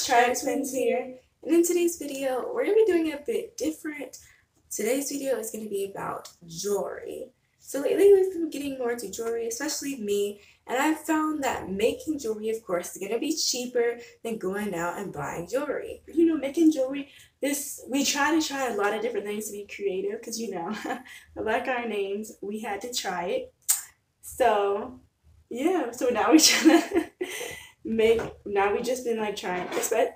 guys, Twins here, and in today's video we're going to be doing a bit different. Today's video is going to be about jewelry. So lately we've been getting more into jewelry, especially me, and I've found that making jewelry, of course, is going to be cheaper than going out and buying jewelry. You know, making jewelry, we try a lot of different things to be creative, because you know, like our names, we had to try it. So yeah, so now we try to now we just been like trying,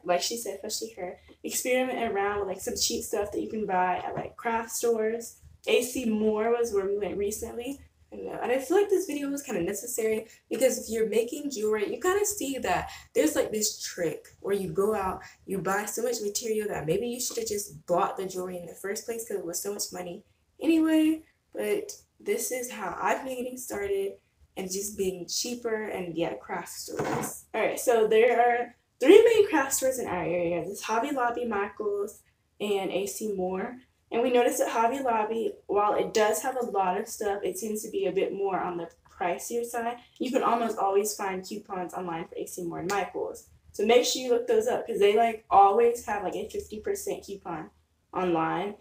like she said, especially her, experiment around with like some cheap stuff that you can buy at like craft stores. AC Moore was where we went recently, and I feel like this video was kind of necessary because if you're making jewelry, you kind of see that there's like this trick where you go out, you buy so much material that maybe you should have just bought the jewelry in the first place because it was so much money anyway. But this is how I've been getting started, and just being cheaper, and yeah, craft stores. Alright, so there are 3 main craft stores in our area. There's Hobby Lobby, Michael's, and AC Moore. And we noticed that Hobby Lobby, while it does have a lot of stuff, it tends to be a bit more on the pricier side. You can almost always find coupons online for AC Moore and Michael's. So make sure you look those up, because they like always have like a 50% coupon online.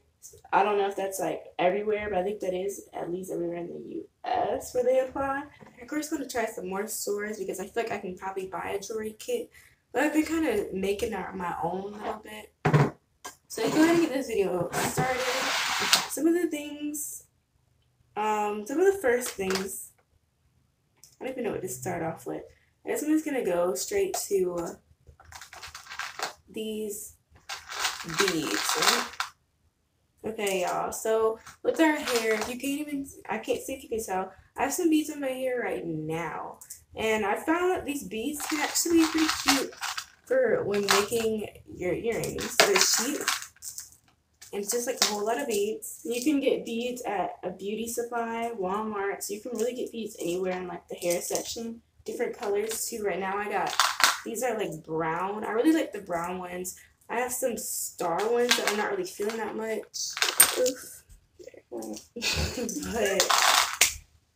I don't know if that's like everywhere, but I think that is at least everywhere in the U.S. where they apply. Of course, I'm going to try some more stores because I feel like I can probably buy a jewelry kit, but I've been kind of making it my own a little bit. So let's go ahead and get this video started. Some of the first things, I don't even know what to start off with. I guess I'm just going to go straight to these beads, right? Okay, y'all, so with our hair, I can't see if you can tell, I have some beads in my hair right now. And I found that these beads can actually be pretty cute for when making your earrings. They're cheap, and it's just like a whole lot of beads. You can get beads at a beauty supply, Walmart, so you can really get beads anywhere in like the hair section. Different colors too. Right now these are like brown. I really like the brown ones. I have some star ones that I'm not really feeling that much. Oof. But,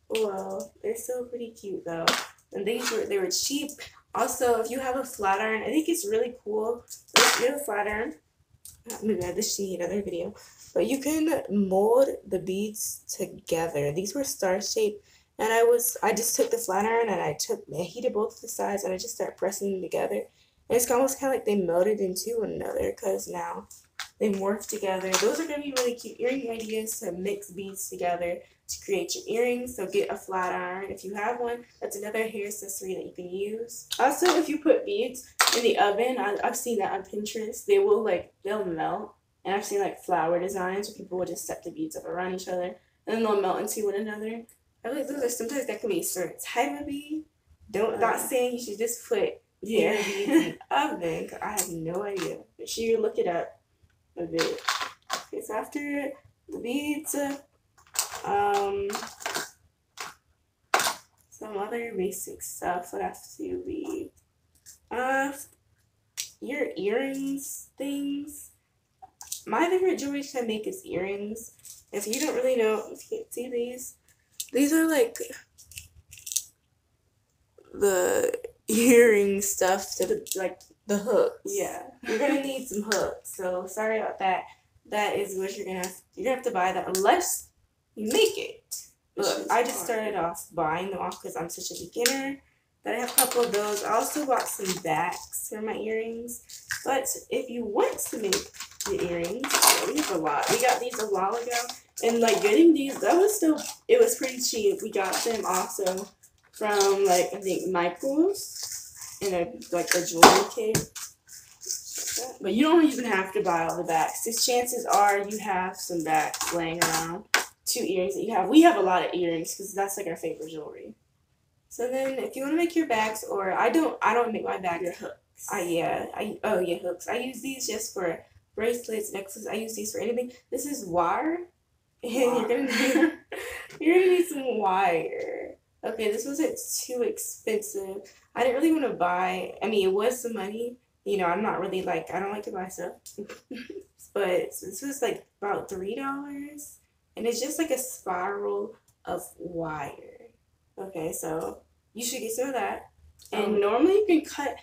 well, they're still pretty cute though. And they were cheap. Also, if you have a flat iron, I think it's really cool. If you have a flat iron, maybe I had this in another video, but you can mold the beads together. These were star shaped, and I just took the flat iron and I heated both the sides, and I just started pressing them together. And it's almost kind of like they melted into one another because now they morphed together. Those are going to be really cute earring ideas to mix beads together to create your earrings. So get a flat iron. If you have one, that's another hair accessory that you can use. Also, if you put beads in the oven, I've seen that on Pinterest, they'll melt. And I've seen like flower designs where people will just set the beads up around each other and then they'll melt into one another. I feel like those are sometimes that can be a certain type of bead. Not saying you should just put beads in the oven, because I have no idea. Make sure you look it up a bit. Okay, so after the beads, some other basic stuff would have to be your earrings things. My favorite jewelry to make is earrings. If you don't really know, if you can't see these are like the earring stuff to like the hooks. Yeah, you're gonna need some hooks. So sorry about that. That is what you're gonna have to buy that unless you make it. Look, I just started off buying them off because I'm such a beginner. But I have a couple of those. I also bought some backs for my earrings. But if you want to make the earrings, we have a lot. We got these a while ago, and like getting these, it was pretty cheap. We got them also from like I think Michael's in a jewelry kit. But you don't even have to buy all the backs. Because chances are you have some backs laying around. 2 earrings that you have. We have a lot of earrings because that's like our favorite jewelry. So then, if you want to make your bags, or I don't make my bags. Your hooks. Hooks. I use these just for bracelets, necklaces. I use these for anything. This is wire, and you're gonna need some wire. Okay, this wasn't too expensive. I didn't really want to buy. I mean, it was some money. You know, I'm not really I don't like to buy stuff, but this was like about $3, and it's just like a spiral of wire. Okay, so you should get some of that. And normally you can cut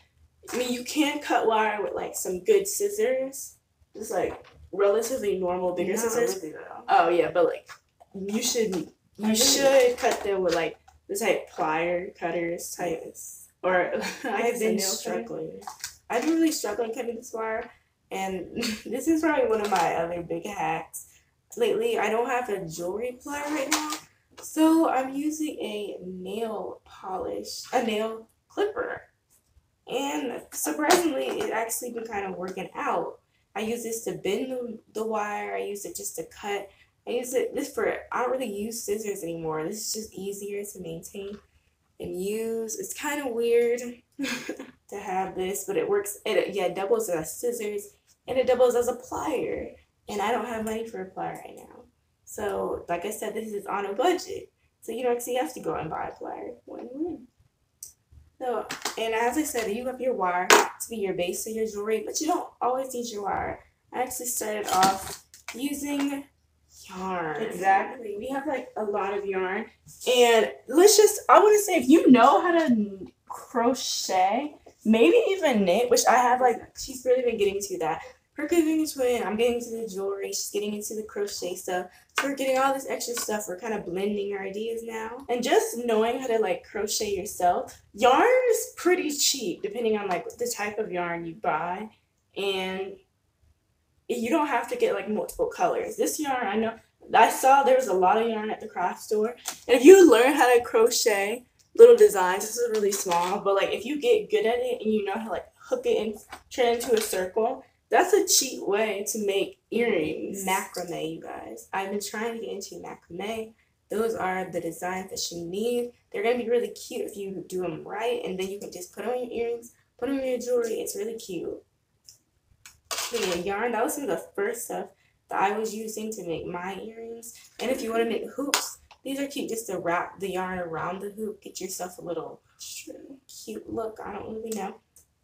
I mean, you can cut wire with like some good scissors, just like relatively normal bigger scissors. Really, oh yeah, but like you should cut them with like the type plier cutters type. Or I've been struggling. I've been really struggling cutting this wire, and this is probably one of my other big hacks. Lately, I don't have a jewelry plier right now, so I'm using a nail clipper. And surprisingly, it actually been kind of working out. I use this to bend the wire. I use it just to cut. I don't really use scissors anymore. This is just easier to maintain and use. It's kind of weird to have this, but it works. It doubles as scissors and it doubles as a plier. And I don't have money for a plier right now. So, like I said, this is on a budget. So you don't actually have to go and buy a plier. Win-win. So, and as I said, you have your wire to be your base of your jewelry, but you don't always need your wire. I actually started off using yarn. Exactly. We have like a lot of yarn. And I want to say, if you know how to crochet, maybe even knit, which I have she's really been getting to that. Her giving twin, I'm getting into the jewelry, she's getting into the crochet stuff. So we're getting all this extra stuff. We're kind of blending our ideas now. And just knowing how to crochet yourself. Yarn is pretty cheap depending on the type of yarn you buy. And you don't have to get multiple colors. This yarn, I saw there was a lot of yarn at the craft store. And if you learn how to crochet little designs, this is really small, but if you get good at it and you know how to hook it and turn it into a circle, that's a cheap way to make earrings. Macrame, you guys. I've been trying to get into macrame. Those are the designs that you need. They're going to be really cute if you do them right, and then you can just put them on your earrings, put them on your jewelry. It's really cute. But yeah, yarn, that was some of the first stuff that I was using to make my earrings. And if you want to make hoops, these are cute just to wrap the yarn around the hoop. Get yourself a little cute look. I don't really know.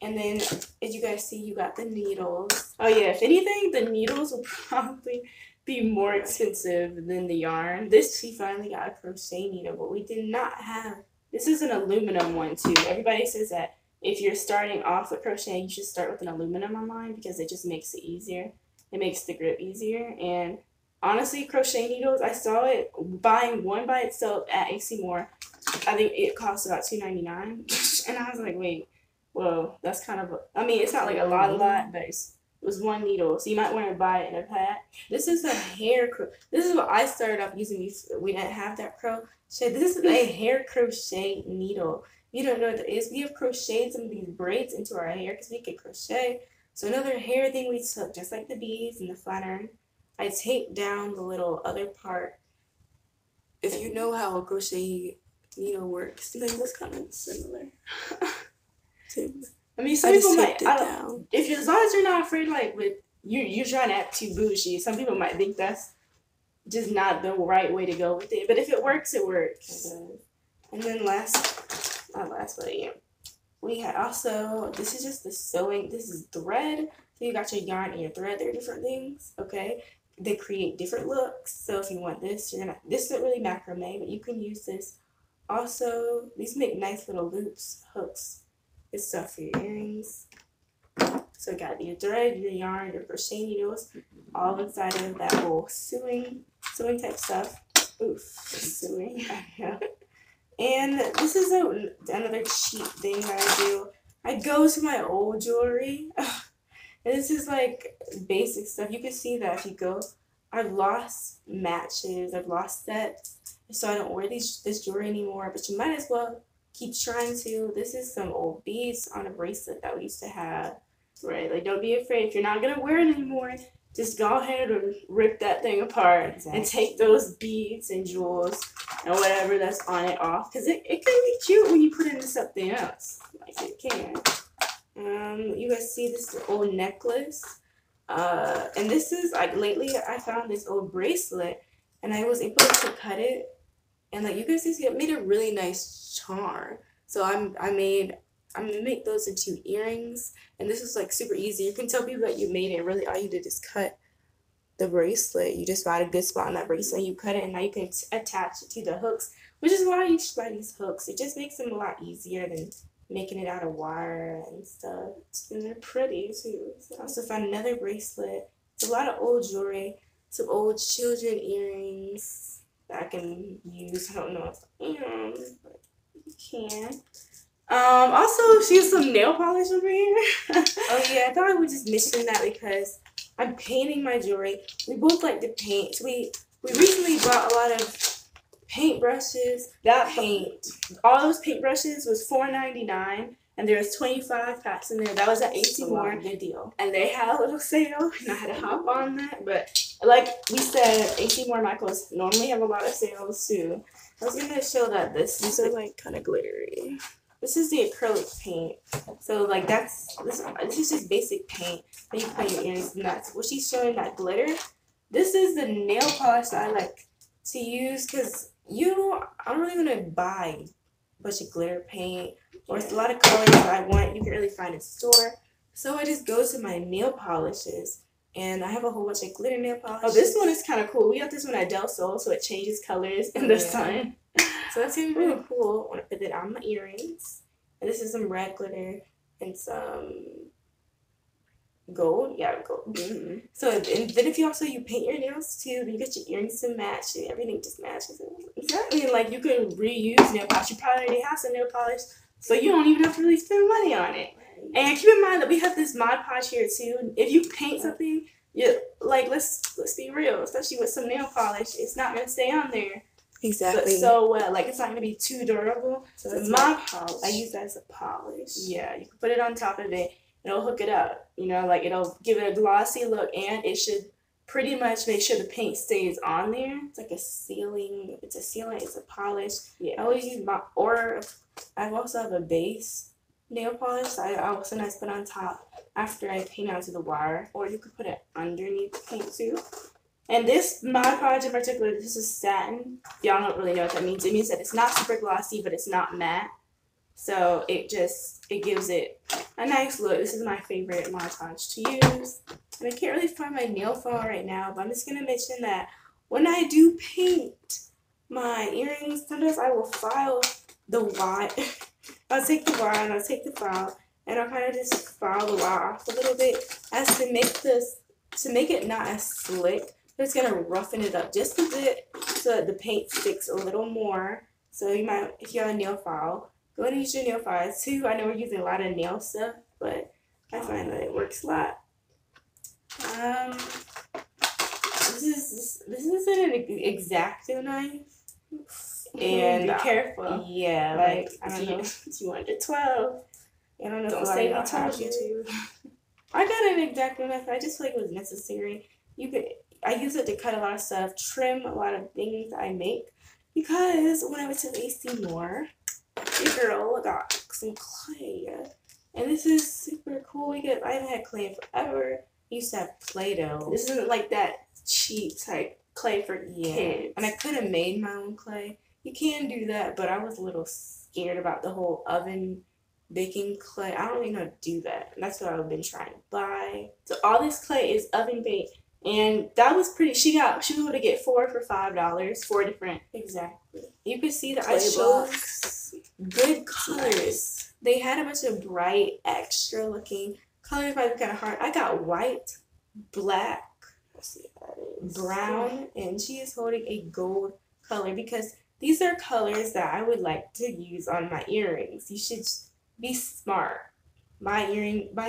And then, as you guys see, you got the needles. Oh yeah, if anything, the needles will probably be more expensive than the yarn. She finally got a crochet needle, but we did not have. This is an aluminum one too. Everybody says that if you're starting off with crochet, you should start with an aluminum on mine because it just makes it easier. It makes the grip easier. And honestly, crochet needles, I saw it buying one by itself at AC Moore. I think it cost about $2.99, and I was like, wait. Whoa, that's kind of it's not a lot, but it was one needle, so you might want to buy it in a pack. This is a hair this is what I started off using. We didn't have that crochet. This is a hair crochet needle. You don't know what that is. We have crocheted some of these braids into our hair because we could crochet. So another hair thing we took, just like the beads and the flat iron, I taped down the little other part. If you know how a crochet needle works, then it's kind of similar. I mean, some people might. As long as you're not afraid, with you're trying to act too bougie. Some people might think that's just not the right way to go with it. But if it works, it works. And then we had also. This is just the sewing. This is thread. So you got your yarn and your thread. They're different things. Okay, they create different looks. So if you want this, This isn't really macrame, but you can use this. Also, these make nice little loops, hooks. It's stuff for your earrings. So you got your thread, your yarn, your crochet needles, all inside of that whole sewing type stuff. Oof, sewing. And this is another cheap thing that I do. I go to my old jewelry. And this is basic stuff. You can see that if you go. I've lost matches. I've lost sets. So I don't wear this jewelry anymore. But you might as well keep trying to. This is some old beads on a bracelet that we used to have. Right, don't be afraid. If you're not going to wear it anymore, just go ahead and rip that thing apart and take those beads and jewels and whatever that's on it off. Because it can be cute when you put it into something else. It can. You guys see this old necklace? And this is, lately I found this old bracelet and I was able to cut it. And you guys see, it made a really nice charm. So I'm gonna make those into earrings. And this is super easy. You can tell people that you made it. Really, all you did is cut the bracelet. You just found a good spot on that bracelet. You cut it, and now you can attach it to the hooks. Which is why you should buy these hooks. It just makes them a lot easier than making it out of wire and stuff. And they're pretty too. I also found another bracelet. It's a lot of old jewelry, some old children earrings that I can use. I don't know if I am, but you can. Also, she has some nail polish over here. Oh yeah, I thought I would just mention that because I'm painting my jewelry. We both like to paint. We recently bought a lot of paintbrushes. All those paintbrushes was $4.99, and there was 25 packs in there. That was at AC Moore. Good deal. And they had a little sale, and I had to hop on that. But like we said, AC Moore Michaels normally have a lot of sales too. I was gonna show that these are like kind of glittery. This is the acrylic paint. So like this is just basic paint that you put in your earrings, and that's what she's showing, that glitter. This is the nail polish that I like to use because I don't really want to buy a bunch of glitter paint or a lot of colors that I want. You can really find in store. So I just go to my nail polishes, and I have a whole bunch of glitter nail polishes. Oh, this one is kind of cool. We got this one at Del Sol, so it changes colors in the sun. So that's gonna be really cool. I want to put it on my earrings. And this is some red glitter and some gold. Yeah, gold. Mm-hmm. So and then if you paint your nails too, you get your earrings to match, and everything just matches. Exactly. And like you can reuse nail polish. You probably already have some nail polish, so you don't even have to really spend money on it. And keep in mind that we have this Mod Podge here too. If you paint something, let's be real, especially with some nail polish, it's not gonna stay on there. Exactly. So like it's not gonna be too durable. So it's Mod Podge. I use that as a polish. Yeah, you can put it on top of it. It'll hook it up. Like it'll give it a glossy look, and it should pretty much make sure the paint stays on there. It's like a sealing. It's a sealant. It's a polish. Yeah. I always use I also have a base nail polish. I sometimes put on top after I paint onto the wire, or you could put it underneath the paint too. And this Mod Podge in particular, this is satin. Y'all don't really know what that means. It means that it's not super glossy, but it's not matte. So it gives it a nice look. This is my favorite Mod Podge to use. And I can't really find my nail file right now, but I'm just going to mention that when I do paint my earrings, sometimes I will file the wire. I'll take the wire and I'll take the file, and I'll kind of just file the wire off a little bit as to make it not as slick. But it's going to roughen it up just a bit so that the paint sticks a little more. So you might, if you have a nail file, go ahead and use your nail file too. I know we're using a lot of nail stuff, but I find that it works a lot. This is an X-Acto knife. And be careful. Yeah, like I don't know. 212. I don't know. Don't say I told you to. I got an X-Acto knife. I just feel like it was necessary. I use it to cut a lot of stuff, trim a lot of things I make. Because when I went to AC Moore, your girl got some clay. And this is super cool. I haven't had clay in forever. I used to have Play-Doh. This isn't like that cheap type clay for kids. And I could have made my own clay. You can do that, but I was a little scared about the whole oven baking clay. I don't really know how to do that. And that's what I've been trying to buy. So all this clay is oven baked. And that was pretty. She was able to get 4 for $5. 4 different. Exactly. You can see that I chose good colors. They had a bunch of bright, extra looking colors. Might be kind of hard. I got white, black, brown, and she is holding a gold color because these are colors that I would like to use on my earrings. You should be smart. Buy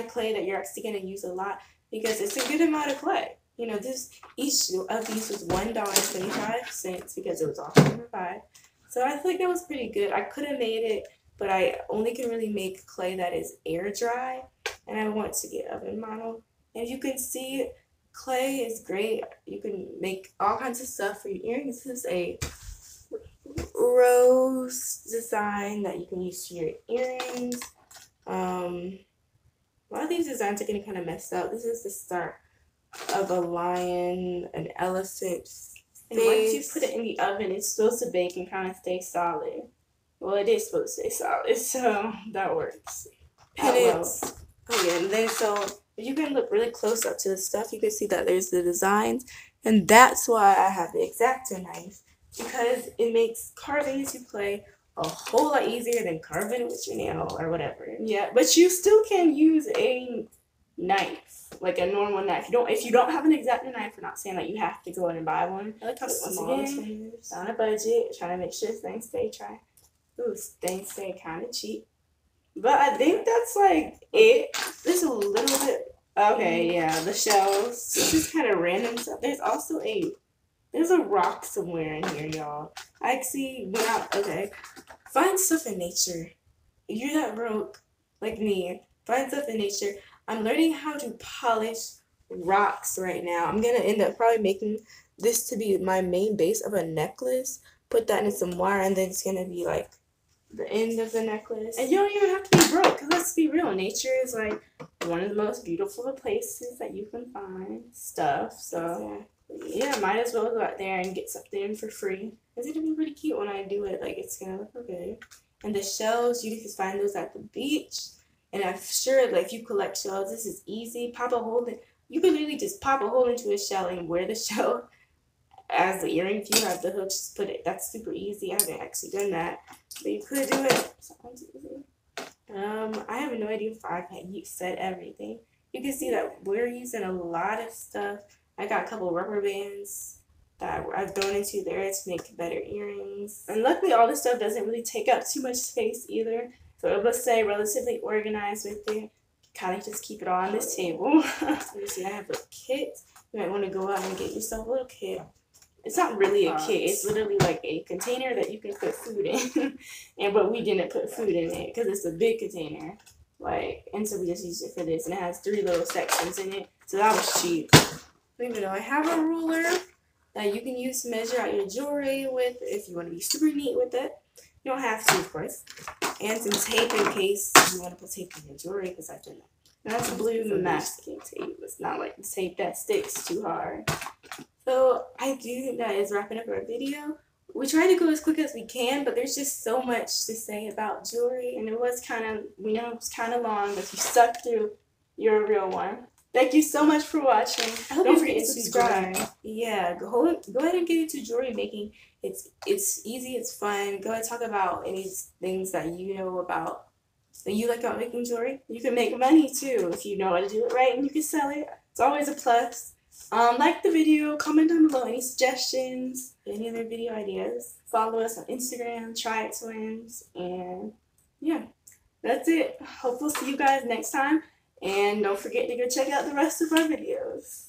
clay that you're actually going to use a lot because it's a good amount of clay. Each of these was $1.25 because it was off number 5. So I feel like that was pretty good. I could have made it, but I only can really make clay that is air dry, and I want to get oven model. And you can see clay is great. You can make all kinds of stuff for your earrings. This is a rose design that you can use for your earrings. A lot of these designs are getting kind of messed up. This is the start of a lion, an elephant face. And once you put it in the oven, it's supposed to bake and kind of stay solid. Well, it is supposed to stay solid, so that works. And then so if you can look really close up to the stuff, you can see that there's the designs, and that's why I have the X-Acto knife, because it makes carving into clay a whole lot easier than carving it with your nail or whatever. Yeah, but you still can use a knife, like a normal knife. If you don't have an X-Acto knife, we're not saying that you have to go out and buy one. I like how small this one is. On a budget, trying to make sure things stay kind of cheap. But I think that's like it. There's a little bit. Okay, yeah, the shells. This is kind of random stuff. There's also there's a rock somewhere in here, y'all. I actually went out. Okay, find stuff in nature. If you're that broke like me, find stuff in nature. I'm learning how to polish rocks right now. I'm gonna end up probably making this to be my main base of a necklace. Put that in some wire, and then it's gonna be like the end of the necklace. And you don't even have to be broke, because let's be real, nature is like one of the most beautiful places that you can find stuff. So yeah, might as well go out there and get something for free. It's gonna be pretty cute when I do it. Like, it's gonna look okay. And the shells, you can find those at the beach. And I'm sure, like, if you collect shells, this is easy. Pop a hole in. You can literally just pop a hole into a shell and wear the shell as the earring. If you have the hooks, just put it. That's super easy. I haven't actually done that, but you could do it. Sounds easy. I have no idea if I've said everything. You can see that we're using a lot of stuff. I got a couple rubber bands that I've thrown into there to make better earrings. And luckily, all this stuff doesn't really take up too much space either. So it will stay relatively organized with it. Kind of just keep it all on this table. You see, I have a kit. You might want to go out and get yourself a little kit. It's not really a kit. It's literally like a container that you can put food in. But we didn't put food in it because it's a big container. And so we just used it for this. And it has 3 little sections in it. So that was cheap. Even though I have a ruler that you can use to measure out your jewelry with if you want to be super neat with it. You don't have to, of course. And some tape in case you want to put tape in your jewelry, because I've done that. That's blue masking tape. It's not like the tape that sticks too hard. So I do think that is wrapping up our video. We try to go as quick as we can, but there's just so much to say about jewelry. And it was kind of, we know it was kind of long, but if you stuck through, you're a real one. Thank you so much for watching. Don't forget to subscribe. Yeah, go ahead and get into jewelry making. It's easy, it's fun. Go ahead and talk about any things that you know about, that you like about making jewelry. You can make money too if you know how to do it right, and you can sell it. It's always a plus. Like the video, comment down below any suggestions, any other video ideas. Follow us on Instagram, Try It Twins, and yeah, that's it. Hope we'll see you guys next time. And don't forget to go check out the rest of our videos.